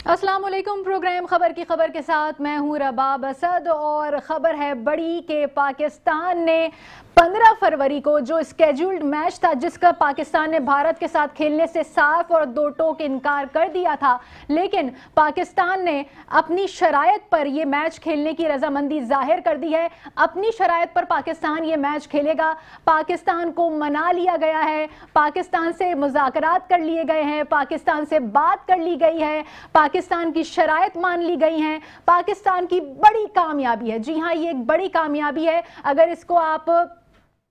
अस्सलाम वालेकुम। प्रोग्राम खबर की खबर के साथ मैं हूं रबाब असद और ख़बर है बड़ी के पाकिस्तान ने 15 फरवरी को जो स्केड्यूल्ड मैच था जिसका पाकिस्तान ने भारत के साथ खेलने से साफ और दो टोक इनकार कर दिया था, लेकिन पाकिस्तान ने अपनी शराइत पर यह मैच खेलने की रजामंदी जाहिर कर दी है। अपनी शराइत पर पाकिस्तान ये मैच खेलेगा। पाकिस्तान को मना लिया गया है, पाकिस्तान से मुज़ाकरात कर लिए गए हैं, पाकिस्तान से बात कर ली गई है, पाकिस्तान की शराइत मान ली गई हैं। पाकिस्तान की बड़ी कामयाबी है, जी हाँ, ये एक बड़ी कामयाबी है। अगर इसको आप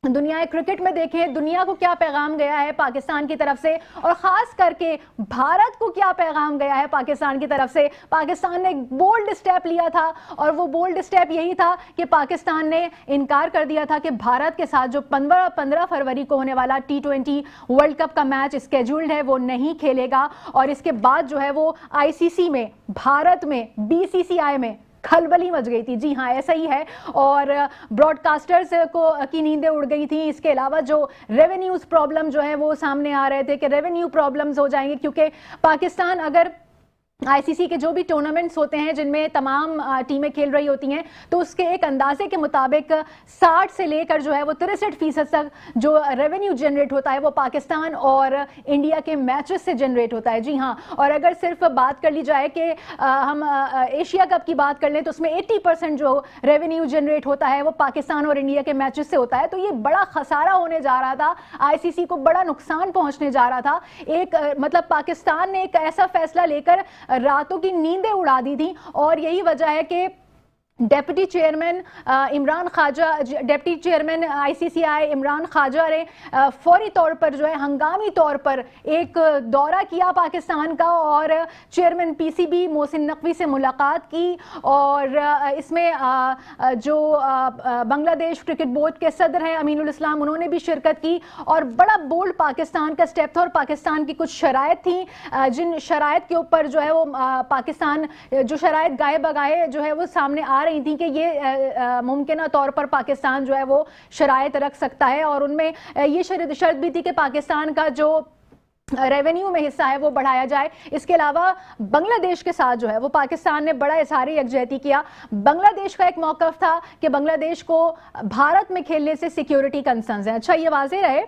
दुनिया क्रिकेट में देखें, दुनिया को क्या पैगाम गया है पाकिस्तान की तरफ से, और ख़ास करके भारत को क्या पैगाम गया है पाकिस्तान की तरफ से। पाकिस्तान ने एक बोल्ड स्टेप लिया था और वो बोल्ड स्टेप यही था कि पाकिस्तान ने इनकार कर दिया था कि भारत के साथ जो 15 फरवरी को होने वाला T20 वर्ल्ड कप का मैच स्केड्यूल्ड है वो नहीं खेलेगा। और इसके बाद जो है वो ICC में, भारत में, BCCI में खलबली मच गई थी। जी हाँ, ऐसा ही है। और ब्रॉडकास्टर्स को की नींदें उड़ गई थी। इसके अलावा जो रेवेन्यूज प्रॉब्लम जो है वो सामने आ रहे थे कि रेवेन्यू प्रॉब्लम्स हो जाएंगे, क्योंकि पाकिस्तान अगर ICC के जो भी टूर्नामेंट्स होते हैं जिनमें तमाम टीमें खेल रही होती हैं, तो उसके एक अंदाजे के मुताबिक 60 से लेकर जो है वो 63% तक जो रेवेन्यू जनरेट होता है वो पाकिस्तान और इंडिया के मैचेस से जनरेट होता है। जी हाँ, और अगर सिर्फ बात कर ली जाए कि हम एशिया कप की बात कर लें तो उसमें 80% जो रेवेन्यू जनरेट होता है वो पाकिस्तान और इंडिया के मैचेस से होता है। तो ये बड़ा खसारा होने जा रहा था, ICC को बड़ा नुकसान पहुंचने जा रहा था। एक मतलब पाकिस्तान ने एक ऐसा फैसला लेकर रातों की नींदें उड़ा दी थी, और यही वजह है कि deputy chairman Imran Khwaja, deputy chairman ICCI Imran Khwaja ने फौरी तौर पर जो है हंगामी तौर पर एक दौरा किया पाकिस्तान का और चेयरमैन PCB मोहसिन नकवी से मुलाकात की। और इसमें जो बांग्लादेश क्रिकेट बोर्ड के सदर हैं अमीनुल इस्लाम, उन्होंने भी शिरकत की और बड़ा बोल्ड पाकिस्तान का स्टेप था। और पाकिस्तान की कुछ शराइत थी जिन शराइत के ऊपर जो है वो पाकिस्तान, जो शराइत गाए बगाए जो है वो सामने आ रही थी कि ये मुमकिन तौर पर पाकिस्तान जो है वो शराइत रख सकता है। और उनमें ये शर्त भी थी कि पाकिस्तान का जो रेवेन्यू में हिस्सा है वो बढ़ाया जाए। इसके अलावा बांग्लादेश के साथ जो है वो पाकिस्तान ने बड़ा इज़हारी यकजहती किया। बांग्लादेश का एक मौक़िफ़ था कि बांग्लादेश को भारत में खेलने से सिक्योरिटी कंसर्न्स हैं। अच्छा, ये वाज़ेह रहे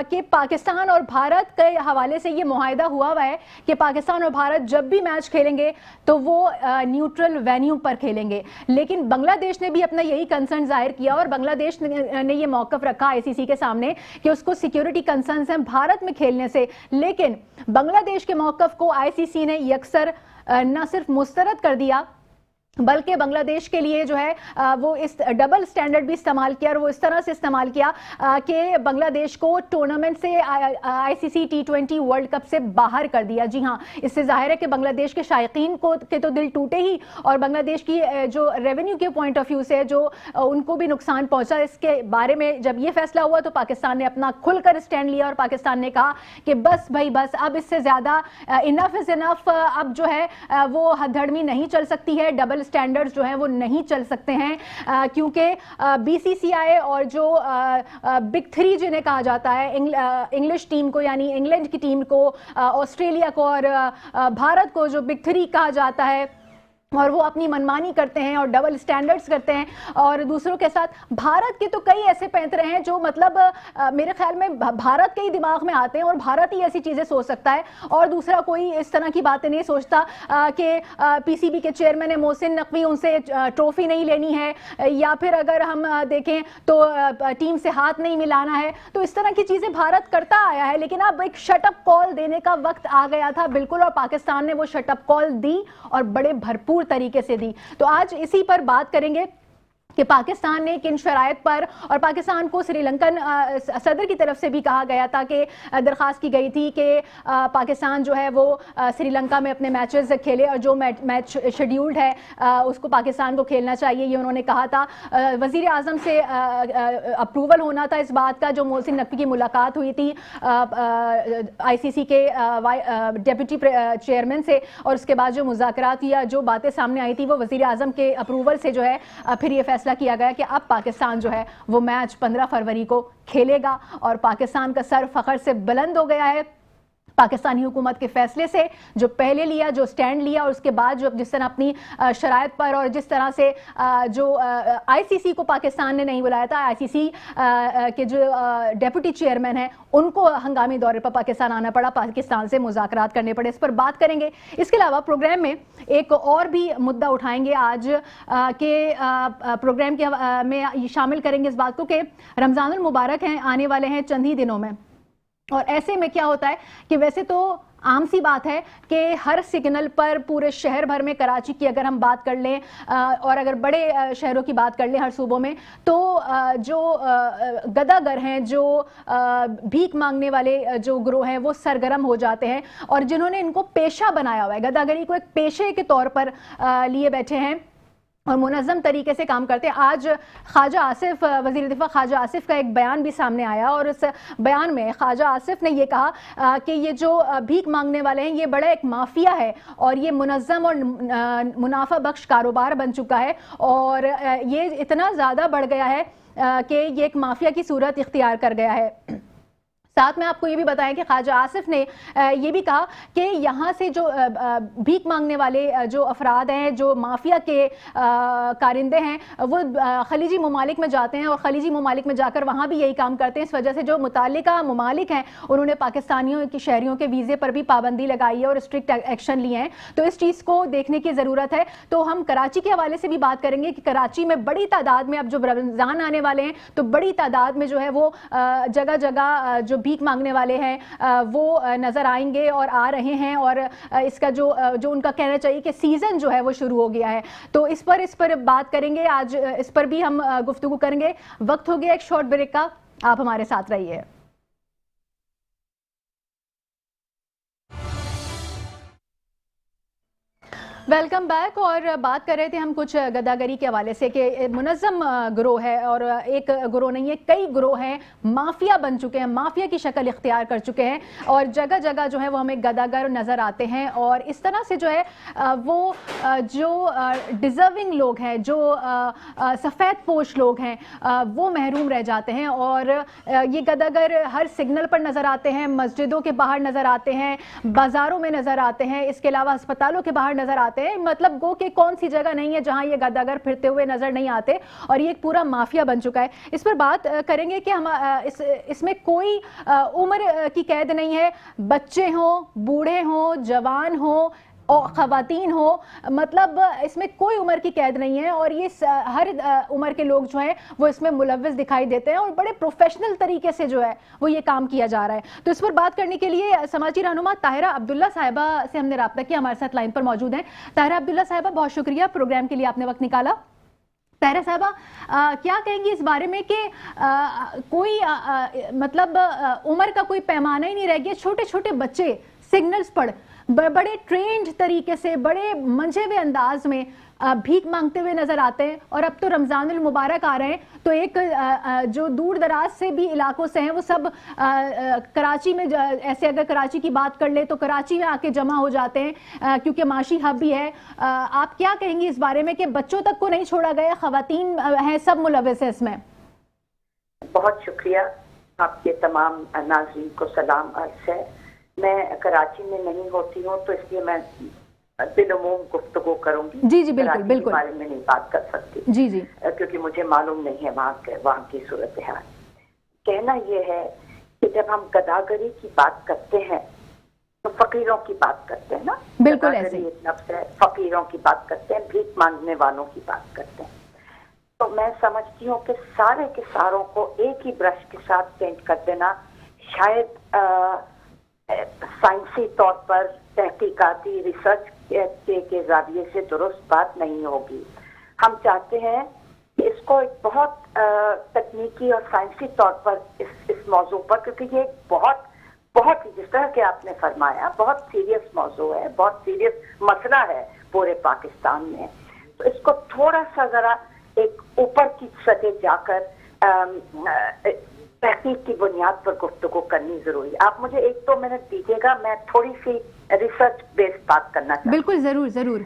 कि पाकिस्तान और भारत के हवाले से ये मुआहिदा हुआ है कि पाकिस्तान और भारत जब भी मैच खेलेंगे तो वो न्यूट्रल वेन्यू पर खेलेंगे। लेकिन बांग्लादेश ने भी अपना यही कंसर्न जाहिर किया और बांग्लादेश ने ये मौक़िफ़ रखा ICC के सामने कि उसको सिक्योरिटी कंसर्न्स हैं भारत में खेलने से। लेकिन बांग्लादेश के मौक़िफ़ को ICC ने यकसर न सिर्फ मुस्तरद कर दिया बल्कि बांग्लादेश के लिए जो है वो इस डबल स्टैंडर्ड भी इस्तेमाल किया। और वो इस तरह से इस्तेमाल किया कि बांग्लादेश को टूर्नामेंट से ICC T20 वर्ल्ड कप से बाहर कर दिया। जी हाँ, इससे जाहिर है कि बांग्लादेश के शायकीन के तो दिल टूटे ही, और बांग्लादेश की जो रेवेन्यू के पॉइंट ऑफ व्यू से जो उनको भी नुकसान पहुंचा। इसके बारे में जब ये फैसला हुआ तो पाकिस्तान ने अपना खुलकर स्टैंड लिया और पाकिस्तान ने कहा कि बस भाई बस, अब इससे ज़्यादा इनफ इज़ इनफ, अब जो है वो हथधर्मी नहीं चल सकती है, डबल स्टैंडर्ड्स जो हैं वो नहीं चल सकते हैं, क्योंकि BCCI और जो बिग थ्री जिन्हें कहा जाता है, इंग्लिश टीम को यानी इंग्लैंड की टीम को, ऑस्ट्रेलिया को और भारत को जो बिग थ्री कहा जाता है, और वो अपनी मनमानी करते हैं और डबल स्टैंडर्ड्स करते हैं। और दूसरों के साथ भारत के तो कई ऐसे पैंतरे हैं जो मतलब मेरे ख्याल में भारत के ही दिमाग में आते हैं और भारत ही ऐसी चीज़ें सोच सकता है और दूसरा कोई इस तरह की बातें नहीं सोचता कि PCB के चेयरमैन है मोहसिन नकवी, उनसे ट्रॉफी नहीं लेनी है, या फिर अगर हम देखें तो टीम से हाथ नहीं मिलाना है। तो इस तरह की चीज़ें भारत करता आया है, लेकिन अब एक शटअप कॉल देने का वक्त आ गया था बिल्कुल, और पाकिस्तान ने वो शटअप कॉल दी और बड़े भरपूर तरीके से दी। तो आज इसी पर बात करेंगे कि पाकिस्तान ने किन शराइत पर, और पाकिस्तान को श्रीलंकन सदर की तरफ से भी कहा गया था कि दरख्वास्त की गई थी कि पाकिस्तान जो है वो श्रीलंका में अपने मैचेस खेले और जो मैच शेड्यूल्ड है उसको पाकिस्तान को खेलना चाहिए, ये उन्होंने कहा था। वज़ीर आज़म से अप्रूवल होना था इस बात का। जो मोहसिन नकवी की मुलाकात हुई थी ICC के डेप्यूटी चेयरमैन से, और उसके बाद जो मुज़ाकरात या जो बातें सामने आई थी वो वज़ीर आज़म के अप्रूवल से जो है फिर ये फैसला किया गया कि अब पाकिस्तान जो है वो मैच 15 फरवरी को खेलेगा और पाकिस्तान का सर फखर से बुलंद हो गया है। पाकिस्तानी हुकूमत के फैसले से, जो पहले लिया, जो स्टैंड लिया, और उसके बाद जो जिस तरह अपनी शराइत पर और जिस तरह से जो आईसीसी को पाकिस्तान ने नहीं बुलाया था, आईसीसी के जो डेप्यूटी चेयरमैन हैं उनको हंगामी दौरे पर पाकिस्तान आना पड़ा, पाकिस्तान से मुज़ाकरात करने पड़े, इस पर बात करेंगे। इसके अलावा प्रोग्राम में एक और भी मुद्दा उठाएंगे आज के प्रोग्राम के में शामिल करेंगे इस बात को कि रमज़ानुल मुबारक हैं, आने वाले हैं चंद ही दिनों में, और ऐसे में क्या होता है कि वैसे तो आम सी बात है कि हर सिग्नल पर पूरे शहर भर में, कराची की अगर हम बात कर लें और अगर बड़े शहरों की बात कर लें हर सूबों में, तो जो गदागर हैं, जो भीख मांगने वाले जो गिरोह हैं वो सरगर्म हो जाते हैं, और जिन्होंने इनको पेशा बनाया हुआ है, गदागरी को एक पेशे के तौर पर लिए बैठे हैं और मुनज़्ज़म तरीके से काम करते हैं। आज ख्वाजा आसिफ, वज़ीर दिफ़ा ख्वाजा आसिफ का एक बयान भी सामने आया, और उस बयान में ख्वाजा आसिफ ने ये कहा कि ये जो भीख मांगने वाले हैं ये बड़ा एक माफिया है, और ये मुनज़्ज़म और मुनाफा बख्श कारोबार बन चुका है, और ये इतना ज़्यादा बढ़ गया है कि ये एक माफिया की सूरत इख्तियार कर गया है। साथ में आपको ये भी बताएं कि ख्वाजा आसिफ ने ये भी कहा कि यहाँ से जो भीख मांगने वाले जो अफराद हैं, जो माफिया के कारिंदे हैं, वो खलीजी ममालिक में जाते हैं और खलीजी ममालिक में जाकर वहाँ भी यही काम करते हैं। इस वजह से जो मुतालिका ममालिक हैं उन्होंने पाकिस्तानियों के शहरियों के वीज़े पर भी पाबंदी लगाई है और स्ट्रिक्ट एक्शन लिए हैं, तो इस चीज़ को देखने की ज़रूरत है। तो हम कराची के हवाले से भी बात करेंगे कि कराची में बड़ी तादाद में अब जो रमज़ान आने वाले हैं तो बड़ी तादाद में जो है वो जगह जगह जो भीख मांगने वाले हैं वो नजर आएंगे और आ रहे हैं, और इसका जो उनका कहना चाहिए कि सीजन जो है वो शुरू हो गया है। तो इस पर बात करेंगे आज, इस पर भी हम गुफ्तगू करेंगे। वक्त हो गया एक शॉर्ट ब्रेक का, आप हमारे साथ रहिए। Welcome back. और बात कर रहे थे हम कुछ गदागरी के हवाले से कि मुनज़्ज़म गिरोह है, और एक गिरोह नहीं है, कई गिरोह हैं, माफिया बन चुके हैं, माफिया की शक्ल इख्तियार कर चुके हैं, और जगह जगह जो है वो हमें गदागर नज़र आते हैं। और इस तरह से जो है वो जो डिज़र्विंग लोग हैं, जो सफ़ेद पोश लोग हैं, वो महरूम रह जाते हैं। और ये गदागर हर सिग्नल पर नज़र आते हैं, मस्जिदों के बाहर नज़र आते हैं, बाज़ारों में नज़र आते हैं, इसके अलावा अस्पतालों के बाहर नज़र आते हैं। मतलब गो के कौन सी जगह नहीं है जहां ये गदागर फिरते हुए नजर नहीं आते, और ये एक पूरा माफिया बन चुका है। इस पर बात करेंगे कि हम इसमें कोई उम्र की कैद नहीं है, बच्चे हों, बूढ़े हों, जवान हों और ख़वातीन हो, मतलब इसमें कोई उम्र की कैद नहीं है, और ये हर उम्र के लोग जो हैं वो इसमें मुलव्वस दिखाई देते हैं, और बड़े प्रोफेशनल तरीके से जो है वो ये काम किया जा रहा है। तो इस पर बात करने के लिए समाजी रहनुमा ताहिरा अब्दुल्ला साहिबा से हमने रब्ता किया, हमारे साथ लाइन पर मौजूद हैं। ताहिरा अब्दुल्ला साहिबा, बहुत शुक्रिया प्रोग्राम के लिए आपने वक्त निकाला। ताहिरा साहिबा, क्या कहेंगी इस बारे में कि कोई मतलब उम्र का कोई पैमाना ही नहीं रह गया, छोटे छोटे बच्चे सिग्नल्स पर बड़े ट्रेंड तरीके से, बड़े मंझे हुए अंदाज में भीख मांगते हुए नजर आते हैं। और अब तो रमज़ानुल मुबारक आ रहे हैं, तो एक जो दूर दराज से भी इलाकों से हैं वो सब कराची में, ऐसे अगर कराची की बात कर ले तो कराची में आके जमा हो जाते हैं, क्योंकि माशी हब भी है। आप क्या कहेंगी इस बारे में कि बच्चों तक को नहीं छोड़ा गया, खवातीन हैं, सब मुलव्वस है इसमें? बहुत शुक्रिया, आपके तमाम नाज़रीन को सलाम अर्ज़ है। मैं कराची में नहीं होती हूँ तो इसलिए मैं बिलुमूम गुफ्तगू करूंगी। जी जी, बिल्कुल बिल्कुल, के बारे में नहीं बात कर सकती जी जी, क्योंकि मुझे मालूम नहीं है वहाँ की सूरत हाल। कहना यह है कि जब हम गदागरी की बात करते हैं तो फकीरों की बात करते हैं ना, बिल्कुल ऐसे एक लफ्ज़ है, फकीरों की बात करते हैं, भीख मांगने वालों की बात करते हैं। तो मैं समझती हूँ कि सारे के सारों को एक ही ब्रश के साथ पेंट कर देना शायद साइंसी तौर पर, तहकीकाती रिसर्च के ज़ाविये से दुरुस्त बात नहीं होगी। हम चाहते हैं कि इसको एक बहुत तकनीकी और साइंसी तौर पर इस मौजू पर, क्योंकि ये बहुत बहुत जिस तरह के आपने फरमाया बहुत सीरियस मौजू है, बहुत सीरियस मसला है पूरे पाकिस्तान में, तो इसको थोड़ा सा ज़रा एक ऊपर की सतह जाकर तहकीक की बुनियाद पर गुफ्तगू करनी जरूरी। आप मुझे 1-2 मिनट दीजिएगा, मैं थोड़ी सी रिसर्च बेस्ड बात करना चाहती हूँ। बिल्कुल, जरूर जरूर।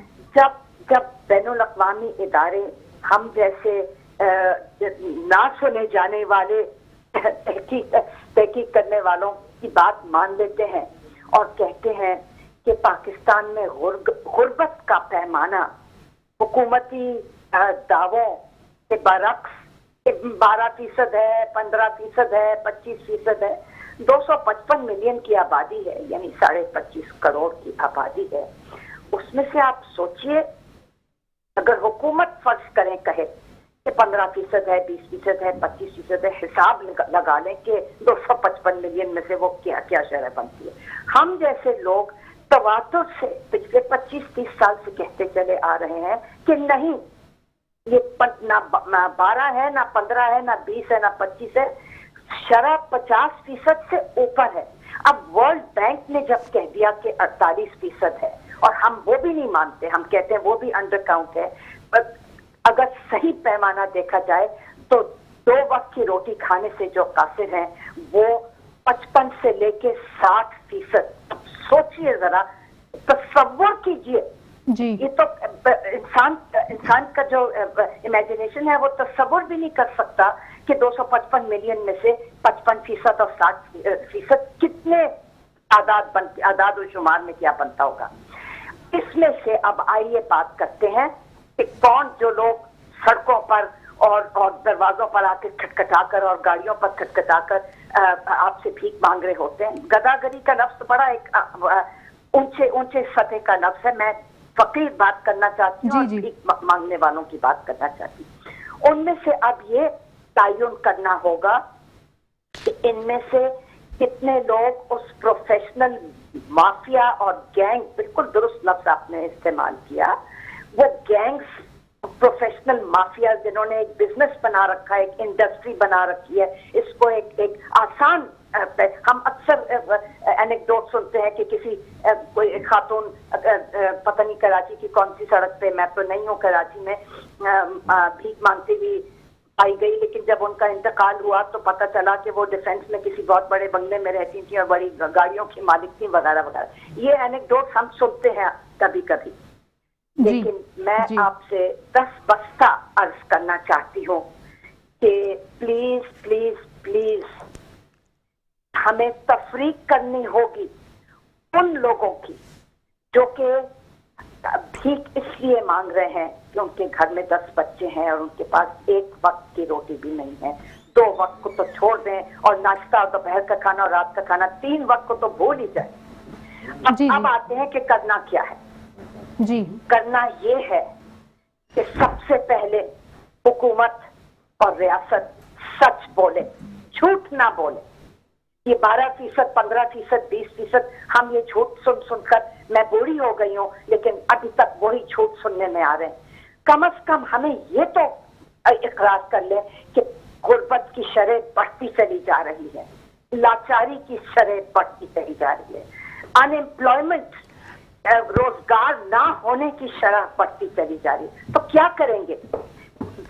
जब बैनुल अक़वामी इदारे हम जैसे ना सुने जाने वाले तहकीक करने वालों की बात मान लेते हैं और कहते हैं कि पाकिस्तान में गुर्बत का पैमाना हुकूमती दावों के बरक्स 12% है, 15% है, 25% है। 255 मिलियन की आबादी है, यानी 25.5 करोड़ की आबादी है। उसमें से आप सोचिए, अगर हुकूमत फर्ज करें कहे कि 15% है, 20% है, 25% है, हिसाब लगा लें कि 255 मिलियन में से वो क्या क्या शरह बनती है। हम जैसे लोग तवातुर से पिछले 25-30 साल से कहते चले आ रहे हैं कि नहीं, ये ना 12 है, ना 15 है, ना 20 है, ना 25 है, शरह 50% से ऊपर है। अब वर्ल्ड बैंक ने जब कह दिया कि 48% है, और हम वो भी नहीं मानते, हम कहते हैं वो भी अंडर काउंट है। पर अगर सही पैमाना देखा जाए तो 2 वक्त की रोटी खाने से जो कासिर हैं वो 55 से लेके 60%। सोचिए जरा, तसव्वुर कीजिए जी। ये तो इंसान का जो इमेजिनेशन है वो तसव्वुर भी नहीं कर सकता कि 255 मिलियन में से 55% और 60% कितने आदाद और शुमार में क्या बनता होगा। इसमें से अब आइए बात करते हैं कि कौन जो लोग सड़कों पर और दरवाजों पर आकर खटखटाकर और गाड़ियों पर खटखटाकर आपसे भीख मांग रहे होते हैं। गदागरी का लफ्ज बड़ा एक ऊंचे सतह का लफ्ज है। मैं फकीर बात करना चाहती हूँ और भीख मांगने वालों की बात करना चाहती हूँ। उनमें से अब ये तयन करना होगा कि इनमें से कितने लोग उस प्रोफेशनल माफिया और गैंग, बिल्कुल दुरुस्त लफ्ज आपने इस्तेमाल किया, वो गैंग्स, प्रोफेशनल माफिया जिन्होंने एक बिजनेस बना रखा है, एक इंडस्ट्री बना रखी है, इसको एक आसान, हम अक्सर एनेक्डोट सुनते हैं कि किसी कोई खातून, पता नहीं कराची की कौन सी सड़क पे, मैं तो नहीं हूँ कराची में, भीख मांगती हुई आई गई, लेकिन जब उनका इंतकाल हुआ तो पता चला कि वो डिफेंस में किसी बहुत बड़े बंगले में रहती थी और बड़ी गाड़ियों की मालिक थी, वगैरह वगैरह। ये एनेक्डोट हम सुनते हैं कभी कभी, लेकिन मैं आपसे 10 बस्ता अर्ज करना चाहती हूँ कि प्लीज प्लीज प्लीज हमें तफरीक करनी होगी उन लोगों की जो कि भीख इसलिए मांग रहे हैं कि उनके घर में 10 बच्चे हैं और उनके पास एक वक्त की रोटी भी नहीं है। 2 वक्त को तो छोड़ दें, और नाश्ता, दोपहर का खाना और रात का खाना, 3 वक्त को तो भूल ही जाए। अब आते हैं कि करना क्या है। जी, करना ये है कि सबसे पहले हुकूमत और रियासत सच बोले, झूठ ना बोले। ये 12%, 15%, 20%, हम ये झूठ सुन सुनकर मैं बूढ़ी हो गई हूँ, लेकिन अभी तक वही झूठ सुनने में आ रहे हैं। कम से कम हमें ये तो इकरार कर ले कि गुर्बत की शरह बढ़ती चली जा रही है, लाचारी की शरह बढ़ती चली जा रही है, अनएम्प्लॉयमेंट, रोजगार ना होने की शरह बढ़ती चली जा रही है। तो क्या करेंगे?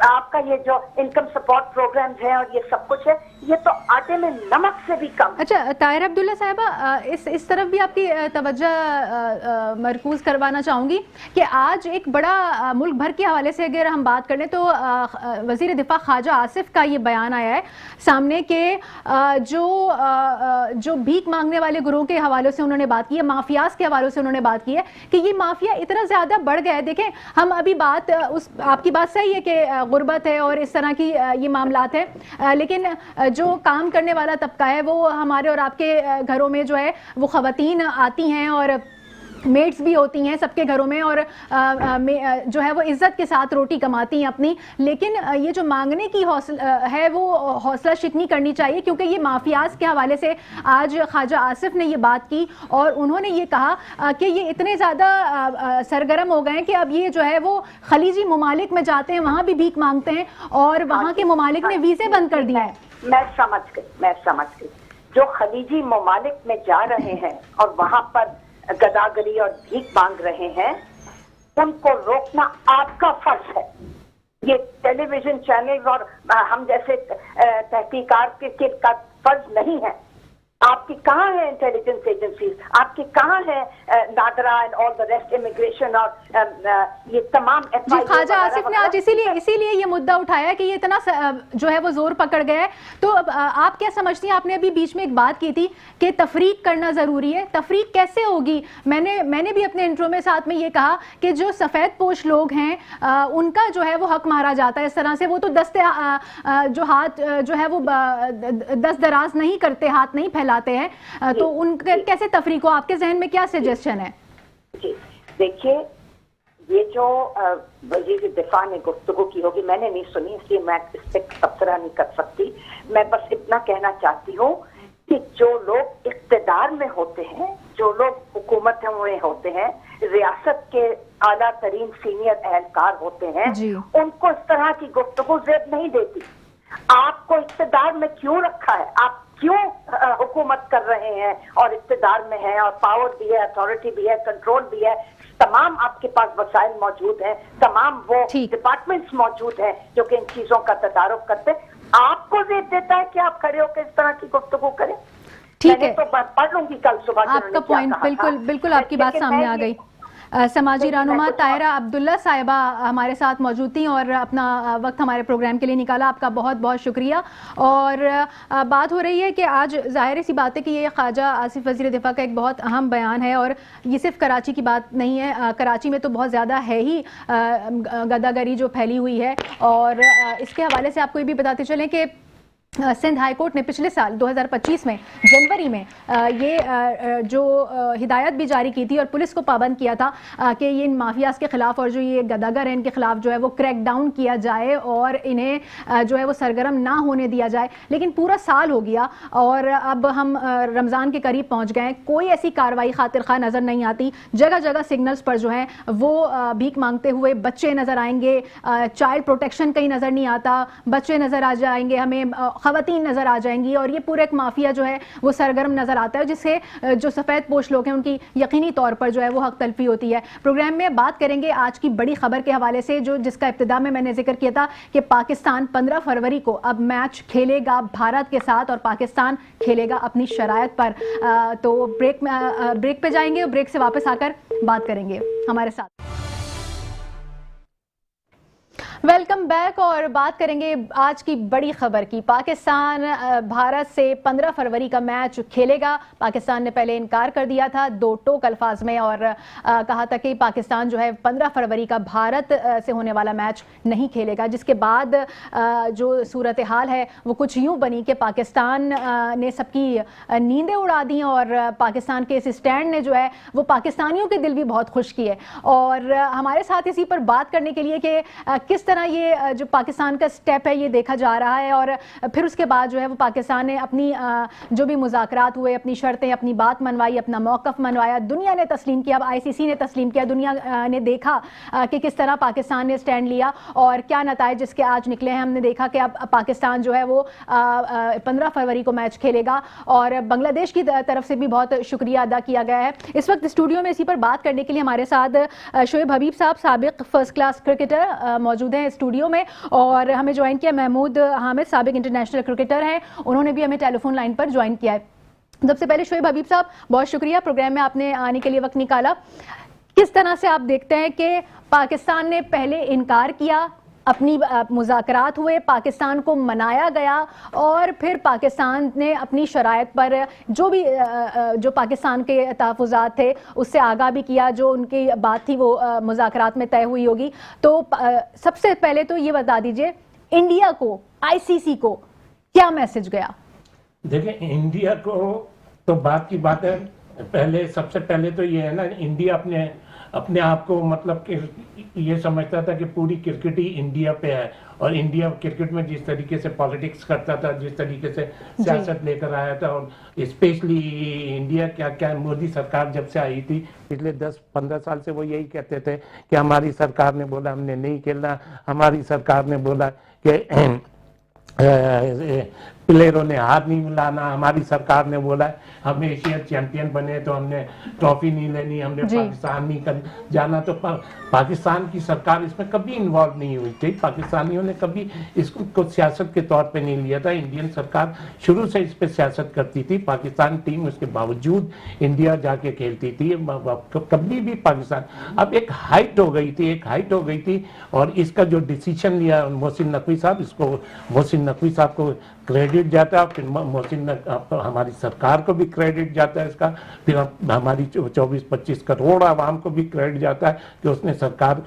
आपका ये जो इनकम सपोर्ट प्रोग्राम्स है और ये सब कुछ है, ये तो आटे में नमक से भी कम। अच्छा ताहिर अब्दुल्ला साहिबा, इस तरफ भी आपकी तवज्जो मरकूज करवाना चाहूँगी कि आज एक बड़ा मुल्क भर के हवाले से अगर हम बात करें तो वज़ीर दिफा ख्वाजा आसिफ का ये बयान आया है सामने के जो भीख मांगने वाले गुरों के हवाले से उन्होंने बात की है, माफियाज के हवाले से उन्होंने बात की है कि ये माफिया इतना ज़्यादा बढ़ गया है। देखें, हम अभी बात आपकी बात सही है कि गुर्बत है और इस तरह की ये मामलात है, लेकिन जो काम करने वाला तबका है वो हमारे और आपके घरों में जो है वो ख़वातीन आती हैं और मेड्स भी होती हैं सबके घरों में, और जो है वो इज़्ज़त के साथ रोटी कमाती हैं अपनी। लेकिन ये जो मांगने की है वो हौसला शिकनी करनी चाहिए, क्योंकि ये माफियाज के हवाले से आज ख्वाजा आसिफ ने ये बात की और उन्होंने ये कहा कि ये इतने ज़्यादा सरगर्म हो गए हैं कि अब ये जो है वो खलीजी ममालिक में जाते हैं, वहाँ भी भीख मांगते हैं और वहाँ के ममालिक ने वीज़े बंद कर दिए हैं। मैं समझ गई। जो खलीजी ममालिक में जा रहे हैं और वहाँ पर गदागरी और भीख मांग रहे हैं, उनको रोकना आपका फर्ज है। ये टेलीविजन चैनल और हम जैसे तहकीकात के का फर्ज नहीं है। आपकी कहाँ है इंटेलिजेंस एजेंसीज, आपकी कहाँ है NADRA and all the rest, immigration और ये तमाम जी ख्वाजा आसिफ ने आज इसीलिए ये मुद्दा उठाया कि ये इतना जो है वो जोर पकड़ गया है। तो आप क्या समझती हैं, आपने अभी बीच में एक बात की थी कि तफरीक करना जरूरी है, तफरीक कैसे होगी? मैंने भी अपने इंट्रो में साथ में ये कहा कि जो सफेद पोश लोग हैं उनका जो है वो हक मारा जाता है इस तरह से, वो तो जो हाथ जो है वो दस्त दराज नहीं करते, हाथ नहीं फैलाते हैं, तो उनके कैसे तफरीक हो? आपके जहन में क्या सजेशन है? जी देखिए, ये जो वजीर दिफा ने गुफ्तगू की होगी मैंने नहीं सुनी, इसलिए मैं इस पर तबसरा नहीं कर सकती। मैं बस इतना कहना चाहती हूँ कि जो लोग इख्तिदार में होते हैं, जो लोग हुकूमत में होते हैं, रियासत के आला तरीन सीनियर एहलकार होते हैं, उनको इस तरह की गुफ्तगू ज़ेब नहीं देती। आपको इख्तिदार में क्यों रखा है, आप क्यों हुकूमत कर रहे हैं और इख्तिदार में है और पावर भी है, अथॉरिटी भी है, कंट्रोल भी है, तमाम आपके पास वसाइल मौजूद हैं, तमाम वो डिपार्टमेंट्स मौजूद हैं जो कि इन चीजों का तदारुक करते हैं। आपको जेब देता है कि आप खड़े होकर इस तरह की गुफ्तगू करें? ठीक है, तो पढ़ लूंगी कल सुबह आपका पॉइंट बिल्कुल आपकी बात सामने आ गई। समाजी रहनुमा ताहिरा अब्दुल्ला साहिबा हमारे साथ मौजूद थी और अपना वक्त हमारे प्रोग्राम के लिए निकाला, आपका बहुत बहुत शुक्रिया। और बात हो रही है कि आज जाहिर सी बात है कि ये ख्वाजा आसिफ वज़ीर दिफा का एक बहुत अहम बयान है और ये सिर्फ कराची की बात नहीं है, कराची में तो बहुत ज़्यादा है ही गदागरी जो फैली हुई है। और इसके हवाले से आपको ये भी बताते चलें कि सिंध हाई कोर्ट ने पिछले साल 2025 में जनवरी में ये जो हिदायत भी जारी की थी और पुलिस को पाबंद किया था कि ये इन माफियाज के खिलाफ और जो ये गदागर हैं इनके खिलाफ जो है वो क्रैक डाउन किया जाए और इन्हें जो है वो सरगर्म ना होने दिया जाए। लेकिन पूरा साल हो गया और अब हम रमज़ान के करीब पहुंच गए, कोई ऐसी कार्रवाई खातिर खा नज़र नहीं आती। जगह जगह सिग्नल्स पर जो है वो भीख मांगते हुए बच्चे नज़र आएंगे, चाइल्ड प्रोटेक्शन कहीं नज़र नहीं आता, बच्चे नज़र आ जाएंगे, हमें खवातीन नजर आ जाएंगी और ये पूरा एक माफिया जो है वो सरगर्म नजर आता है, जिससे जो सफ़ेद पोश लोग हैं उनकी यकीनी तौर पर जो है वो हक तलफी होती है। प्रोग्राम में बात करेंगे आज की बड़ी खबर के हवाले से जिसका इब्तिदा में मैंने जिक्र किया था कि पाकिस्तान 15 फरवरी को अब मैच खेलेगा भारत के साथ और पाकिस्तान खेलेगा अपनी शरायत पर। तो ब्रेक पे जाएंगे और ब्रेक से वापस आकर बात करेंगे हमारे साथ। वेलकम बैक और बात करेंगे आज की बड़ी खबर की। पाकिस्तान भारत से 15 फरवरी का मैच खेलेगा। पाकिस्तान ने पहले इनकार कर दिया था दो टोक अल्फाज में और कहा था कि पाकिस्तान जो है 15 फरवरी का भारत से होने वाला मैच नहीं खेलेगा, जिसके बाद जो सूरत हाल है वो कुछ यूं बनी कि पाकिस्तान ने सबकी नींदें उड़ा दी और पाकिस्तान के इस स्टैंड ने जो है वो पाकिस्तानियों के दिल भी बहुत खुश किए। और हमारे साथ इसी पर बात करने के लिए कि किस तरह ये जो पाकिस्तान का स्टेप है ये देखा जा रहा है और फिर उसके बाद जो है वो पाकिस्तान ने अपनी जो भी मुज़ाकरात हुए, अपनी शर्तें, अपनी बात मनवाई, अपना मौक़िफ़ मनवाया, दुनिया ने तस्लीम किया, अब ICC ने तस्लीम किया, दुनिया ने देखा कि किस तरह पाकिस्तान ने स्टैंड लिया और क्या नताइज जिसके आज निकले हैं। हमने देखा कि अब पाकिस्तान जो है वो 15 फरवरी को मैच खेलेगा और बांग्लादेश की तरफ से भी बहुत शुक्रिया अदा किया गया है। इस वक्त स्टूडियो में इसी पर बात करने के लिए हमारे साथ शोएब हबीब साहब, साबिक फर्स्ट क्लास क्रिकेटर, मौजूद हैं स्टूडियो में और हमें ज्वाइन किया महमूद हामिद, साबिक इंटरनेशनल क्रिकेटर हैं, उन्होंने भी हमें टेलीफोन लाइन पर ज्वाइन किया है। सबसे पहले शोएब हबीब साहब, बहुत शुक्रिया प्रोग्राम में आपने आने के लिए वक्त निकाला। किस तरह से आप देखते हैं कि पाकिस्तान ने पहले इनकार किया, अपनी मुज़ाकरात हुए, पाकिस्तान को मनाया गया और फिर पाकिस्तान ने अपनी शराइत पर जो पाकिस्तान के तहफ़्फ़ुज़ात थे उससे आगाह भी किया, जो उनकी बात थी वो मुज़ाकरात में तय हुई होगी। तो सबसे पहले तो ये बता दीजिए इंडिया को, ICC को क्या मैसेज गया? देखिए, इंडिया को तो बात की बात है, सबसे पहले तो ये है ना, इंडिया अपने आप को मतलब कि ये समझता था कि पूरी क्रिकेट ही इंडिया पे है और इंडिया क्रिकेट में जिस तरीके से पॉलिटिक्स करता था, जिस तरीके से सियासत लेकर आया था और स्पेशली इंडिया क्या मोदी सरकार जब से आई थी पिछले 10-15 साल से वो यही कहते थे कि हमारी सरकार ने बोला हमने नहीं खेलना, हमारी सरकार ने बोला कि प्लेयरों ने हाथ नहीं मिलाना, हमारी सरकार ने बोला हम एशिया चैंपियन बने तो हमने ट्रॉफी नहीं लेनी, हमने पाकिस्तान नहीं कर जाना, तो पाकिस्तान की सरकार इसमें कभी इन्वॉल्व नहीं हुई थी। पाकिस्तानियों ने कभी इसको सियासत के तौर पे नहीं लिया था। इंडियन सरकार शुरू से इस पे सियासत करती थी। पाकिस्तान टीम उसके बावजूद इंडिया जाके खेलती थी, कभी भी पाकिस्तान। अब एक हाइट हो गई थी और इसका जो डिसीजन लिया मोहसिन नकवी साहब, इसको मोहसिन नकवी साहब को क्रेडिट जाता है, फिर मोहसिन हमारी सरकार को भी क्रेडिट जाता है इसका, फिर हमारी 24-25 करोड़ आवाम को भी क्रेडिट जाता है कि उसने सरकार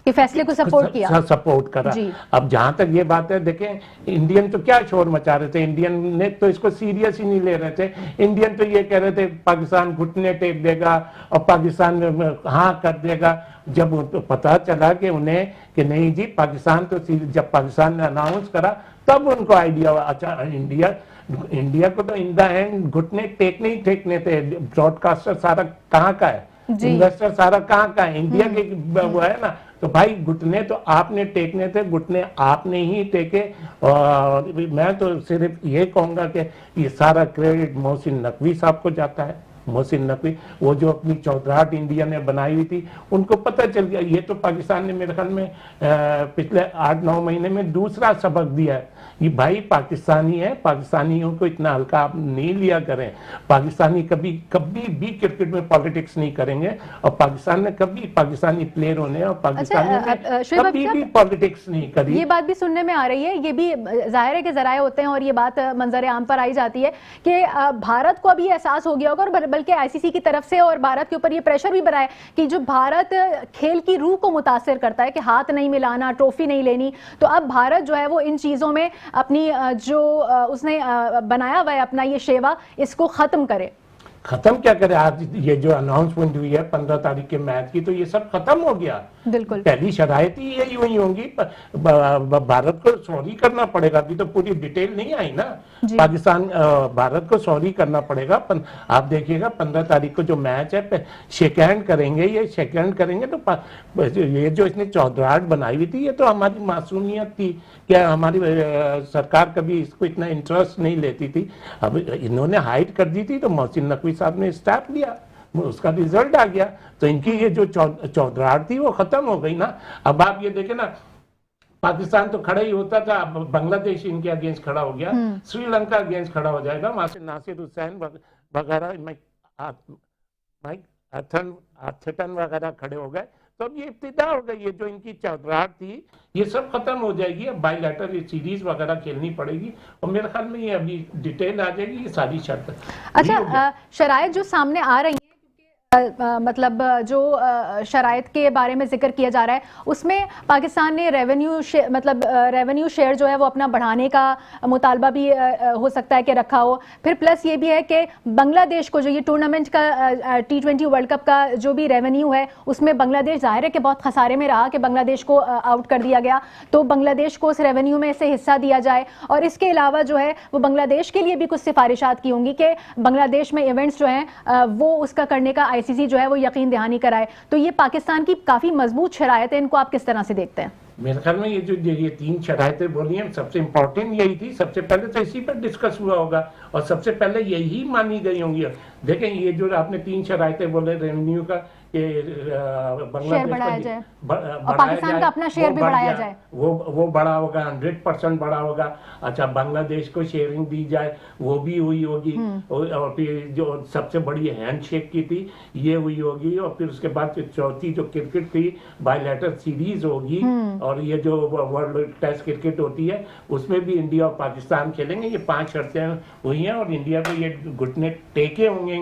के फैसले को सपोर्ट करा। अब जहां तक ये बात है, देखें इंडियन तो क्या शोर मचा रहे थे, इंडियन ने तो इसको सीरियस ही नहीं ले रहे थे। इंडियन तो ये कह रहे थे पाकिस्तान घुटने टेक देगा और पाकिस्तान हाँ कर देगा। जब पता चला कि उन्हें कि नहीं जी पाकिस्तान तो, जब पाकिस्तान ने अनाउंस करा तब उनको आइडिया हुआ, अच्छा इंडिया को तो इन द एंड घुटने टेकने ही टेकने थे। ब्रॉडकास्टर सारा कहाँ का है, इन्वेस्टर सारा कहाँ का है, इंडिया के वो है ना। तो भाई घुटने तो आपने टेकने थे, घुटने आपने ही टेके। और मैं तो सिर्फ ये कहूंगा कि ये सारा क्रेडिट मोहसिन नकवी साहब को जाता है। मोहसिन नकवी वो जो अपनी चौधराहट इंडिया ने बनाई हुई थी, उनको पता चल गया। ये तो पाकिस्तान ने मेरे ख्याल में पिछले 8-9 महीने में दूसरा सबक दिया है। ये भाई पाकिस्तानी है, पाकिस्तानियों को इतना हल्का आप नहीं लिया करें। पाकिस्तानी कभी भी क्रिकेट में पॉलिटिक्स नहीं करेंगे और पाकिस्तान ने कभी, पाकिस्तानी प्लेयरों ने और पाकिस्तानियों ने कभी भी पॉलिटिक्स नहीं करी। ये बात भी सुनने में आ रही है, ये भी जाहिर है कि जराए होते हैं और ये बात मंजर आम पर आई जाती है कि भारत को अभी एहसास हो गया होगा और बल्कि आईसीसी की तरफ से और भारत के ऊपर ये प्रेशर भी बढ़ा है कि जो भारत खेल की रूह को मुतासिर करता है कि हाथ नहीं मिलाना, ट्रॉफी नहीं लेनी, तो अब भारत जो है वो इन चीजों में अपनी जो उसने बनाया हुआ है अपना ये शेवा, इसको खत्म करे। खत्म क्या करे? आज ये जो अनाउंसमेंट हुई है 15 तारीख के मैच की, तो ये सब खत्म हो गया। बिल्कुल पहली शरायत ही यही हुई होंगी। भारत को सॉरी करना पड़ेगा, अभी तो पूरी डिटेल नहीं आई ना। पाकिस्तान भारत को सॉरी करना पड़ेगा। आप देखिएगा 15 तारीख को जो मैच है, शेक हैंड करेंगे, ये शेक हैंड करेंगे तो ये जो इसने चौधराहट बनाई हुई थी, ये तो हमारी मासूमियत थी। क्या हमारी सरकार कभी इसको इतना इंटरेस्ट नहीं लेती थी। अब इन्होंने हाइड कर दी थी तो मोहसिन नकवी साहब ने स्टेप लिया, उसका रिजल्ट आ गया। तो इनकी ये जो चौधराहट थी वो खत्म हो गई ना। अब आप ये देखें ना, पाकिस्तान तो खड़ा ही होता था, अब बांग्लादेश इनके अगेंस्ट खड़ा हो गया, श्रीलंका अगेंस्ट खड़ा हो जाएगा, वहां से नासिर हुसैन वगैरह आर्थन वगैरह खड़े हो गए। तो अब ये इब्तिदा हो गई, ये जो इनकी चौधराहट थी ये सब खत्म हो जाएगी। अब बायलैटरल सीरीज वगैरह खेलनी पड़ेगी और मेरे ख्याल में ये अभी डिटेल आ जाएगी, ये सारी शर्त। अच्छा, शराइत जो सामने आ रही है, मतलब जो शराइत के बारे में जिक्र किया जा रहा है, उसमें पाकिस्तान ने रेवेन्यू शेयर जो है वो अपना बढ़ाने का मुतालबा भी हो सकता है कि रखा हो। फिर प्लस ये भी है कि बांग्लादेश को जो ये टूर्नामेंट का T20 वर्ल्ड कप का जो भी रेवेन्यू है, उसमें बांग्लादेश जाहिर है कि बहुत खसारे में रहा कि बांग्लादेश को आउट कर दिया गया, तो बांग्लादेश को उस रेवेन्यू में से हिस्सा दिया जाए। और इसके अलावा जो है वो बांग्लादेश के लिए भी कुछ सिफारिशात की होंगी कि बांग्लादेश में इवेंट्स जो हैं वो उसका करने का आईसीसी जो है वो यकीन दहानी कराए। तो ये पाकिस्तान की काफी मजबूत शरायत है, इनको आप किस तरह से देखते हैं? मेरे ख्याल में ये जो ये 3 शरायतें बोली हैं, सबसे इंपॉर्टेंट यही थी। सबसे पहले तो इसी पर डिस्कस हुआ होगा और सबसे पहले यही मानी गई होंगी। देखें ये जो आपने 3 शरायतें बोले रेवेन्यू का, कि बांग्लादेश बढ़ाया जाए और पाकिस्तान का अपना शेयर भी बढ़ाया जाए, वो बड़ा होगा, 100% बड़ा होगा। अच्छा, बांग्लादेश को शेयरिंग दी जाए, वो भी हुई होगी। और फिर जो सबसे बड़ी हैंडशेक की थी ये हुई होगी। और फिर उसके बाद चौथी जो क्रिकेट की बायलैटरल सीरीज होगी और ये जो वर्ल्ड टेस्ट क्रिकेट होती है उसमें भी इंडिया और पाकिस्तान खेलेंगे। ये 5 शर्तें हुई हैं और इंडिया को ये घुटने टेके होंगे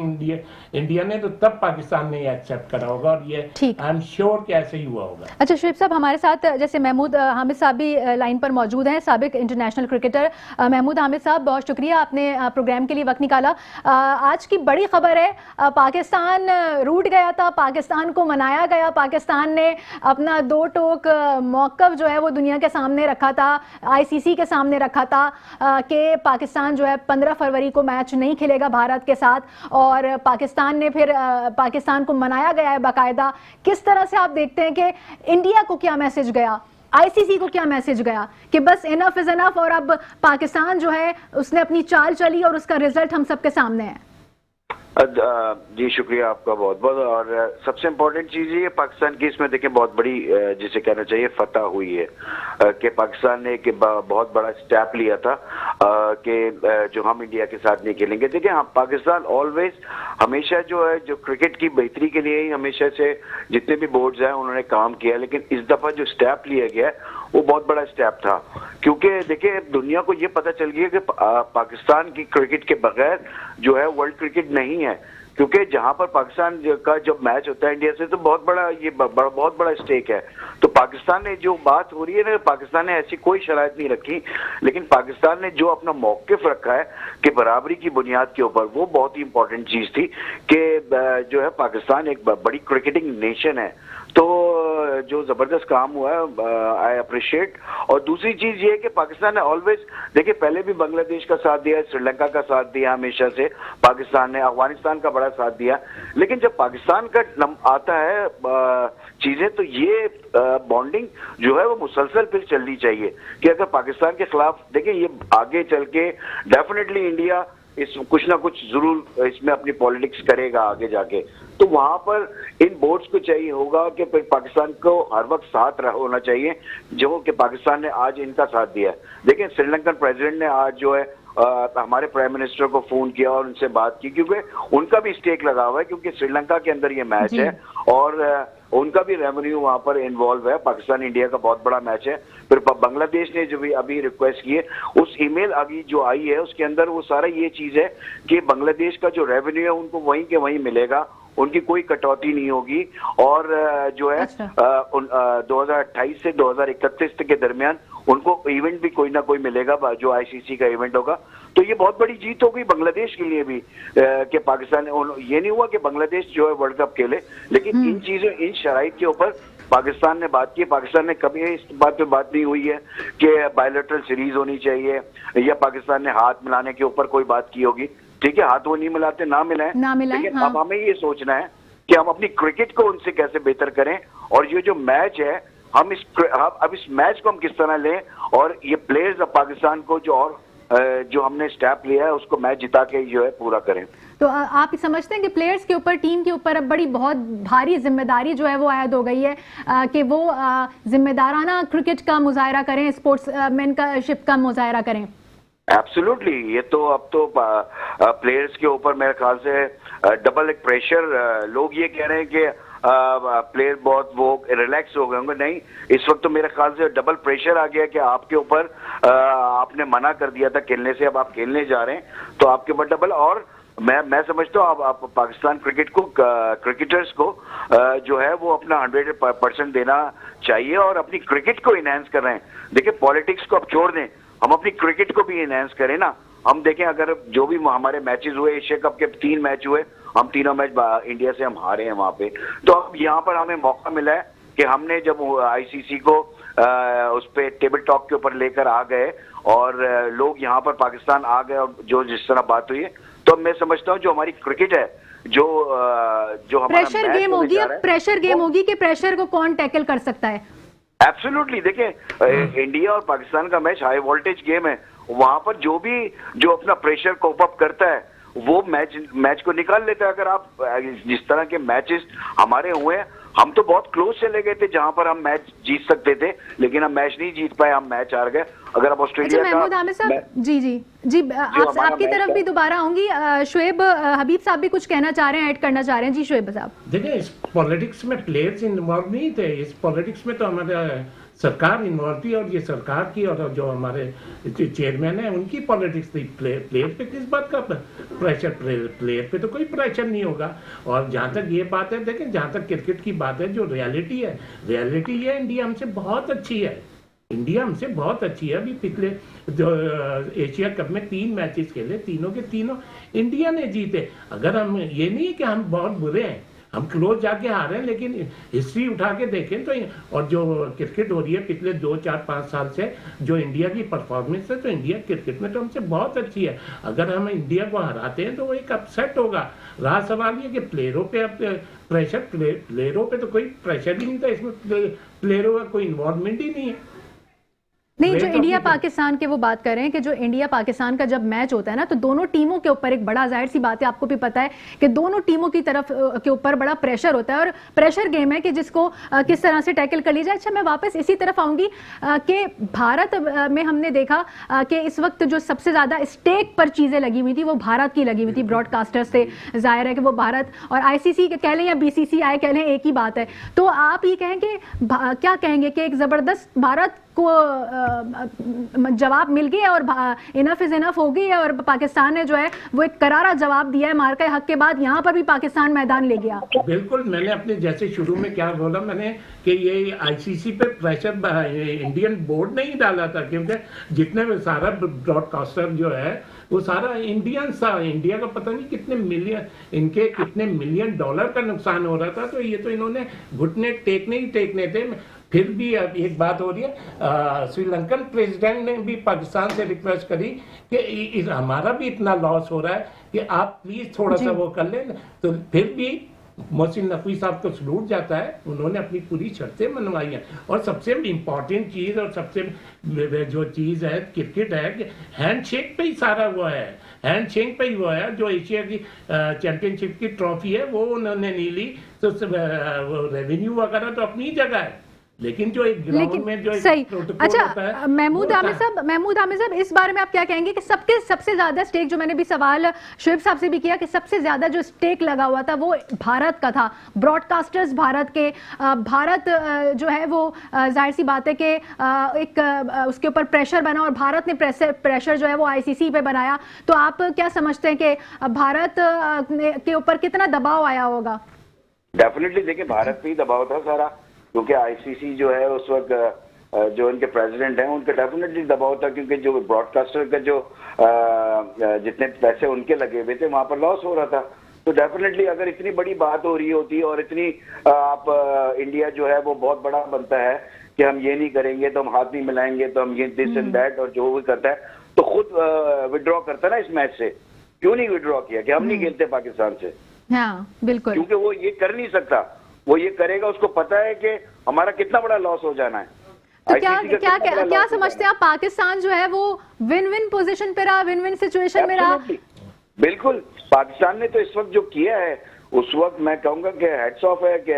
इंडिया ने, तो तब पाकिस्तान ने ये एक्सेप्ट करा होगा और ये आई एम श्योर कि ऐसे ही हुआ होगा। अच्छा शुएब साहब, हमारे साथ जैसे महमूद हामिद साहब भी लाइन पर मौजूद हैं, साबिक इंटरनेशनल क्रिकेटर। महमूद हामिद साहब, बहुत शुक्रिया आपने प्रोग्राम के लिए वक्त निकाला। आज की बड़ी खबर है, पाकिस्तान रूठ गया था, पाकिस्तान को मनाया गया, पाकिस्तान ने अपना 2 टोक मौक़िफ़ जो है वो दुनिया के सामने रखा था, आईसीसी के सामने रखा था कि पाकिस्तान जो है 15 फरवरी को मैच नहीं खेलेगा भारत के साथ, और पाकिस्तान ने फिर पाकिस्तान को मनाया गया है बाकायदा। किस तरह से आप देखते हैं कि इंडिया को क्या मैसेज गया आईसीसी को क्या मैसेज गया कि बस इनफ इज इनफ और अब पाकिस्तान जो है उसने अपनी चाल चली और उसका रिजल्ट हम सबके सामने है? जी शुक्रिया आपका बहुत बहुत। और सबसे इम्पोर्टेंट चीज ये पाकिस्तान की इसमें देखें बहुत बड़ी जिसे कहना चाहिए फतह हुई है कि पाकिस्तान ने एक बहुत बड़ा स्टेप लिया था कि जो हम इंडिया के साथ नहीं खेलेंगे। देखिए हम पाकिस्तान ऑलवेज हमेशा जो है जो क्रिकेट की बेहतरी के लिए ही हमेशा से जितने भी बोर्ड्स हैं उन्होंने काम किया, लेकिन इस दफा जो स्टेप लिया गया वो बहुत बड़ा स्टेप था क्योंकि देखिए दुनिया को ये पता चल गया कि पाकिस्तान की क्रिकेट के बगैर जो है वर्ल्ड क्रिकेट नहीं है, क्योंकि जहां पर पाकिस्तान का जब मैच होता है इंडिया से तो बहुत बड़ा स्टेक है। तो पाकिस्तान ने जो बात हो रही है ना, पाकिस्तान ने ऐसी कोई शराइत नहीं रखी, लेकिन पाकिस्तान ने जो अपना मौकिफ रखा है कि बराबरी की बुनियाद के ऊपर, वो बहुत ही इंपॉर्टेंट चीज थी कि जो है पाकिस्तान एक बड़ी क्रिकेटिंग नेशन है। तो जो जबरदस्त काम हुआ है आई अप्रिशिएट। और दूसरी चीज ये है कि पाकिस्तान ने ऑलवेज देखिए पहले भी बांग्लादेश का साथ दिया, श्रीलंका का साथ दिया, हमेशा से पाकिस्तान ने अफगानिस्तान का बड़ा साथ दिया, लेकिन जब पाकिस्तान का आता है चीजें तो ये बॉन्डिंग जो है वो मुसलसल फिर चलनी चाहिए कि अगर पाकिस्तान के खिलाफ देखिए ये आगे चल के डेफिनेटली इंडिया इस कुछ ना कुछ जरूर इसमें अपनी पॉलिटिक्स करेगा आगे जाके, तो वहां पर इन बोर्ड्स को चाहिए होगा कि फिर पाकिस्तान को हर वक्त साथ होना चाहिए जो कि पाकिस्तान ने आज इनका साथ दिया है। देखिए श्रीलंकन प्रेसिडेंट ने आज जो है हमारे प्राइम मिनिस्टर को फोन किया और उनसे बात की क्योंकि उनका भी स्टेक लगा हुआ है, क्योंकि श्रीलंका के अंदर ये मैच है और उनका भी रेवेन्यू वहां पर इन्वॉल्व है। पाकिस्तान इंडिया का बहुत बड़ा मैच है। फिर बांग्लादेश ने जो भी अभी रिक्वेस्ट की है उस ईमेल अभी जो आई है उसके अंदर वो सारा ये चीज है कि बांग्लादेश का जो रेवेन्यू है उनको वहीं के वहीं मिलेगा, उनकी कोई कटौती नहीं होगी और जो है 2028 से 2031 के दरमियान उनको इवेंट भी कोई ना कोई मिलेगा जो आईसीसी का इवेंट होगा। तो ये बहुत बड़ी जीत होगी बांग्लादेश के लिए भी कि पाकिस्तान ये नहीं हुआ कि बांग्लादेश जो है वर्ल्ड कप खेले, लेकिन इन चीजों इन शराइत के ऊपर पाकिस्तान ने बात की। पाकिस्तान ने कभी इस बात पे बात नहीं हुई है कि बायलैटरल सीरीज होनी चाहिए या पाकिस्तान ने हाथ मिलाने के ऊपर कोई बात की होगी। ठीक है, हाथ वो नहीं मिलाते, ना मिलाएं, लेकिन अब हमें ये सोचना है कि हम अपनी क्रिकेट को उनसे कैसे बेहतर करें और ये जो मैच है हम अब इस मैच को हम किस तरह लें और ये प्लेयर्स अब पाकिस्तान को जो हमने स्टेप लिया है उसको मैच जिता के जो है पूरा करें। तो आप समझते हैं कि प्लेयर्स के ऊपर, टीम के ऊपर अब बहुत भारी जिम्मेदारी जो है वो आयद हो गई है कि वो जिम्मेदाराना क्रिकेट का मुजाहरा करें, स्पोर्ट्समैनशिप का मुजाहरा करें? एब्सोल्युटली, ये तो अब तो प्लेयर्स के ऊपर मेरे ख्याल से डबल एक प्रेशर। लोग ये कह रहे हैं कि प्लेयर बहुत वो रिलैक्स हो गए होंगे, नहीं, इस वक्त तो मेरे ख्याल से डबल प्रेशर आ गया कि आपके ऊपर आपने मना कर दिया था खेलने से, अब आप खेलने जा रहे हैं तो आपके ऊपर डबल। और मैं समझता हूँ आप पाकिस्तान क्रिकेटर्स को जो है वो अपना 100% देना चाहिए और अपनी क्रिकेट को इनहेंस कर रहे हैं। देखिए पॉलिटिक्स को अब छोड़ दें, हम अपनी क्रिकेट को भी इनहेंस करें ना। हम देखें अगर जो भी हमारे मैचेस हुए, एशिया कप के 3 मैच हुए, हम तीनों मैच इंडिया से हम हारे हैं वहां पे, तो अब यहाँ पर हमें मौका मिला है कि हमने जब आईसीसी को उस पे टेबल टॉक के ऊपर लेकर आ गए और लोग यहाँ पर पाकिस्तान आ गए और जो जिस तरह बात हुई है, तो मैं समझता हूँ जो हमारी क्रिकेट है जो हमारा प्रेशर गेम होगी, अब प्रेशर गेम होगी कि प्रेशर को कौन टैकल कर सकता है। एब्सोल्युटली, देखिए इंडिया और पाकिस्तान का मैच हाई वोल्टेज गेम है, वहां पर जो अपना प्रेशर कोप अप करता है वो मैच को निकाल लेता है। अगर आप जिस तरह के मैचेस हमारे हुए हैं, हम तो बहुत क्लोज चले गए थे जहां पर हम मैच जीत सकते थे, लेकिन हम मैच नहीं जीत पाए, हम मैच हार गए। अगर आप ऑस्ट्रेलिया महमूद आमिर साहब, जी आपकी तरफ भी दोबारा आऊंगी। शुएब हबीब साहब भी कुछ कहना चाह रहे हैं, ऐड करना चाह रहे हैं। जी शुएब साहब। देखिए इस पॉलिटिक्स में प्लेयर्स इन्वॉल्व नहीं थे, इस पॉलिटिक्स में तो हमारे सरकार इन्वॉल्व थी और ये सरकार की और जो हमारे चेयरमैन है उनकी पॉलिटिक्स थी। प्लेयर पे किस बात का प्रेशर? प्लेयर पे तो कोई प्रेशर नहीं होगा। और जहाँ तक ये बात है, देखें जहाँ तक क्रिकेट की बात है, जो रियलिटी है, रियलिटी ये इंडिया हमसे बहुत अच्छी है, इंडिया हमसे बहुत अच्छी है। अभी पिछले जो एशिया कप में 3 मैचेस खेले, तीनों के तीनों इंडिया ने जीते। अगर हम ये नहीं है कि हम बहुत बुरे हैं, हम क्लोज जाके हारे हैं, लेकिन हिस्ट्री उठा के देखें तो और जो क्रिकेट हो रही है पिछले 2-4-5 साल से, जो इंडिया की परफॉर्मेंस है, तो इंडिया क्रिकेट में तो हमसे बहुत अच्छी है। अगर हम इंडिया को हराते हैं तो वो एक अपसेट होगा। रहा सवाल ये कि प्लेयरों पे अब प्रेशर, प्लेयरों पे तो कोई प्रेशर ही नहीं था, इसमें प्लेयरों का कोई इन्वॉल्वमेंट ही नहीं है। नहीं, जो तो इंडिया अपनी- पाकिस्तान के वो बात कर रहे हैं कि जो इंडिया पाकिस्तान का जब मैच होता है ना, तो दोनों टीमों के ऊपर एक बड़ा, जाहिर सी बात है आपको भी पता है कि दोनों टीमों की तरफ के ऊपर बड़ा प्रेशर होता है और प्रेशर गेम है कि जिसको किस तरह से टैकल कर ली जाए। अच्छा, मैं वापस इसी तरफ आऊंगी कि भारत में हमने देखा कि इस वक्त जो सबसे ज्यादा स्टेक पर चीजें लगी हुई थी वो भारत की लगी हुई थी, ब्रॉडकास्टर्स से। जाहिर है कि वो भारत और आईसीसी कह लें या बीसीसीआई कह लें, एक ही बात है। तो आप ये कहेंगे, क्या कहेंगे कि एक जबरदस्त भारत को जवाब मिल गया और इनफ इज इनफ हो गई है और पाकिस्तान ने जो है वो एक करारा जवाब दिया है मार के हक के बाद, यहाँ पर भी पाकिस्तान मैदान ले गया। बिल्कुल, मैंने अपने जैसे शुरू में क्या बोला मैंने कि ये आईसीसी पे प्रेशर इंडियन बोर्ड नहीं डाला था, क्योंकि जितने में सारा ब्रॉडकास्टर जो है वो सारा इंडियन था। इंडिया का पता नहीं कितने मिलियन डॉलर का नुकसान हो रहा था, तो ये तो इन्होंने घुटने टेकने थे। फिर भी अब एक बात हो रही है, श्रीलंकन प्रेसिडेंट ने भी पाकिस्तान से रिक्वेस्ट करी कि हमारा भी इतना लॉस हो रहा है कि आप प्लीज थोड़ा सा वो कर लें। तो फिर भी मोहसिन नकवी साहब को सलूट जाता है, उन्होंने अपनी पूरी शर्तें मनवाई हैं। और सबसे इम्पॉर्टेंट चीज़ और सबसे जो चीज़ है क्रिकेट है कि हैंडशेक पे ही सारा वो है, हैंडशेक पे ही वो है। जो एशिया की चैंपियनशिप की ट्रॉफी है वो उन्होंने नहीं ली, तो रेवेन्यू वगैरह तो अपनी जगह है, लेकिन जो एक ग्राउंड में जो सही। प्रोटोकॉल होता है। अच्छा, महमूद आमिर साहब, इस बारे में आप क्या कहेंगे कि सबसे ज्यादा स्टेक, जो मैंने भी सवाल शुएब साहब से भी किया, कि सबसे ज्यादा जो स्टेक लगा हुआ था वो भारत का था, ब्रॉडकास्टर्स भारत के। भारत जो है वो जाहिर सी बात है कि एक उसके ऊपर प्रेशर बना और भारत ने प्रेशर जो है वो आईसीसी पे बनाया। तो आप क्या समझते हैं कि भारत के ऊपर कितना दबाव आया होगा? डेफिनेटली देखिए, भारत पे ही दबाव था सारा, क्योंकि आईसीसी जो है उस वक्त जो इनके प्रेसिडेंट हैं उनका डेफिनेटली दबाव था, क्योंकि जो ब्रॉडकास्टर का जो जितने पैसे उनके लगे हुए थे वहां पर लॉस हो रहा था। तो डेफिनेटली अगर इतनी बड़ी बात हो रही होती और इतनी इंडिया जो है वो बहुत बड़ा बनता है कि हम ये नहीं करेंगे तो हम हाथ नहीं मिलाएंगे तो हम ये दिस एंड दैट, और जो भी करता है तो खुद विड्रॉ करता ना इस मैच से। क्यों नहीं विड्रॉ किया कि हम नहीं खेलते पाकिस्तान से? हाँ, बिल्कुल, क्योंकि वो ये कर नहीं सकता, वो ये करेगा उसको पता है कि हमारा कितना बड़ा लॉस हो जाना है। तो क्या समझते हैं आप, पाकिस्तान जो है वो विन विन पोजीशन पे रहा, विन विन सिचुएशन में रहा? बिल्कुल, पाकिस्तान ने तो इस वक्त जो किया है उस वक्त मैं कहूंगा कि हेड्स ऑफ है कि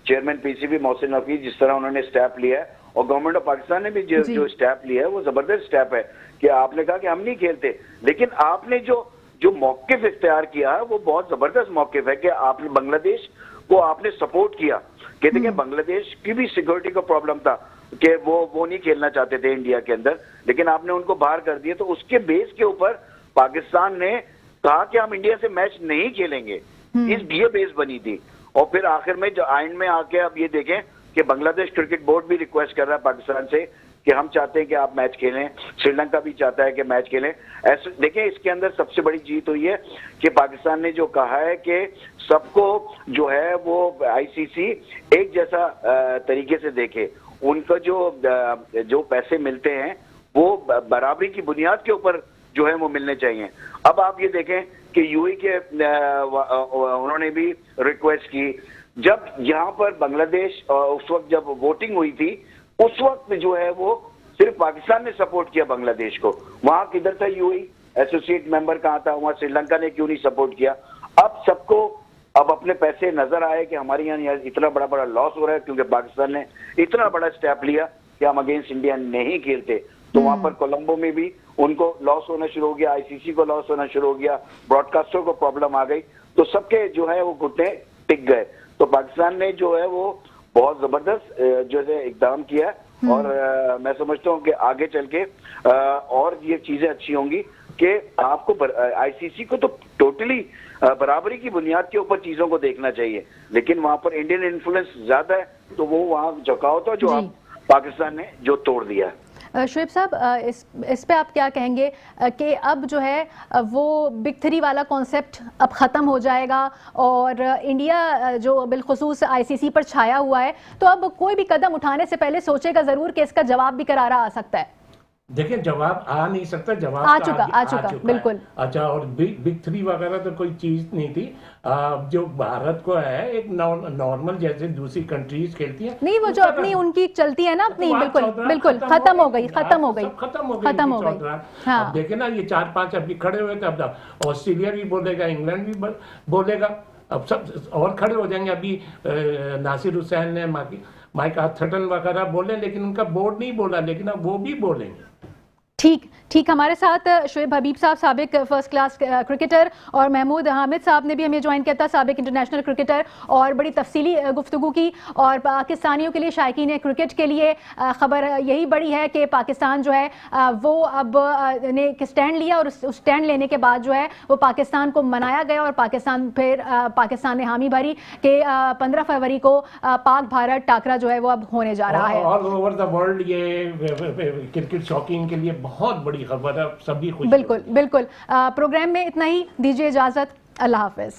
चेयरमैन पीसीबी मोहसिन नकवी जिस तरह उन्होंने स्टेप लिया है, और गवर्नमेंट ऑफ पाकिस्तान ने भी जो स्टेप लिया है वो जबरदस्त स्टेप है कि आपने कहा कि हम नहीं खेलते, लेकिन आपने जो मौकिफ इख्तियार किया है वो बहुत जबरदस्त मौकिफ है कि आपने बांग्लादेश को आपने सपोर्ट किया। कहते कि बांग्लादेश की भी सिक्योरिटी का प्रॉब्लम था कि वो नहीं खेलना चाहते थे इंडिया के अंदर, लेकिन आपने उनको बाहर कर दिया। तो उसके बेस के ऊपर पाकिस्तान ने कहा कि हम इंडिया से मैच नहीं खेलेंगे, ये बेस बनी थी। और फिर आखिर में जो एंड में आके अब ये देखें कि बांग्लादेश क्रिकेट बोर्ड भी रिक्वेस्ट कर रहा है पाकिस्तान से कि हम चाहते हैं कि आप मैच खेलें, श्रीलंका भी चाहता है कि मैच खेलें। ऐसे देखें, इसके अंदर सबसे बड़ी जीत हुई है कि पाकिस्तान ने जो कहा है कि सबको जो है वो आईसीसी एक जैसा तरीके से देखे, उनका जो पैसे मिलते हैं वो बराबरी की बुनियाद के ऊपर जो है वो मिलने चाहिए। अब आप ये देखें कि यूएई के उन्होंने भी रिक्वेस्ट की, जब यहाँ पर बांग्लादेश उस वक्त जब वोटिंग हुई थी उस वक्त जो है वो सिर्फ पाकिस्तान ने सपोर्ट किया बांग्लादेश को, वहां किधर था यूएई, एसोसिएट मेंबर कहाँ था, वहां श्रीलंका ने क्यों नहीं सपोर्ट किया? अब सबको अब अपने पैसे नजर आए कि हमारे यहाँ इतना बड़ा लॉस हो रहा है क्योंकि पाकिस्तान ने इतना बड़ा स्टेप लिया कि हम अगेंस्ट इंडिया नहीं खेलते। तो वहां पर कोलंबो में भी उनको लॉस होना शुरू हो गया, आईसीसी को लॉस होना शुरू हो गया, ब्रॉडकास्टर को प्रॉब्लम आ गई, तो सबके जो है वो घुटने टिक गए। तो पाकिस्तान ने जो है वो बहुत जबरदस्त जो है इकदाम किया और मैं समझता हूँ कि आगे चल के और ये चीजें अच्छी होंगी कि आपको आईसीसी को तो टोटली बराबरी की बुनियाद के ऊपर चीजों को देखना चाहिए, लेकिन वहां पर इंडियन इन्फ्लुएंस ज्यादा है तो वो वहां झुकाव था जो आप पाकिस्तान ने जो तोड़ दिया। शुएब साहब, इस पे आप क्या कहेंगे कि अब जो है वो बिग थ्री वाला कॉन्सेप्ट अब ख़त्म हो जाएगा और इंडिया जो बिलखुसूस आईसीसी पर छाया हुआ है, तो अब कोई भी कदम उठाने से पहले सोचेगा ज़रूर कि इसका जवाब भी करारा आ सकता है? देखिए, जवाब आ नहीं सकता, जवाब आ तो चुका है। बिल्कुल। अच्छा, और बिग थ्री वगैरह तो कोई चीज नहीं थी। जो भारत को है एक नॉर्मल जैसे दूसरी कंट्रीज खेलती हैं, नहीं, वो जो अपनी उनकी चलती है ना अपनी, तो बिल्कुल चौधरा बिल्कुल खत्म खत्म हो हो गई, खत्म हो गई, खत्म हो खत्म हो गई। गई। हाँ। अब देखे ना, ये 4-5 अभी खड़े हुए थे, अब ऑस्ट्रेलिया भी बोलेगा, इंग्लैंड भी बोलेगा, अब सब और खड़े हो जाएंगे। अभी नासिर हुसैन ने माइक आर्थरटन वगैरह बोले, लेकिन उनका बोर्ड नहीं बोला, लेकिन अब वो भी बोलेंगे। ठीक, हमारे साथ शुएब हबीब साहब, साबिक फर्स्ट क्लास क्रिकेटर, और महमूद हामिद साहब ने भी हमें ज्वाइन किया था, साबिक इंटरनेशनल क्रिकेटर, और बड़ी तफसीली गुफ्तगू की। और पाकिस्तानियों के लिए, शायकीन क्रिकेट के लिए ख़बर यही बड़ी है कि पाकिस्तान जो है वो अब ने एक स्टैंड लिया, और उस स्टैंड लेने के बाद जो है वो पाकिस्तान को मनाया गया, और पाकिस्तान ने हामी भरी कि 15 फरवरी को पाक भारत टाकरा जो है वो अब होने जा रहा है। ऑल ओवर द वर्ल्ड ये क्रिकेट शौकीन के लिए बहुत बड़ी खबर है, सभी खुश। बिल्कुल। प्रोग्राम में इतना ही, दीजिए इजाजत, अल्लाह हाफिज।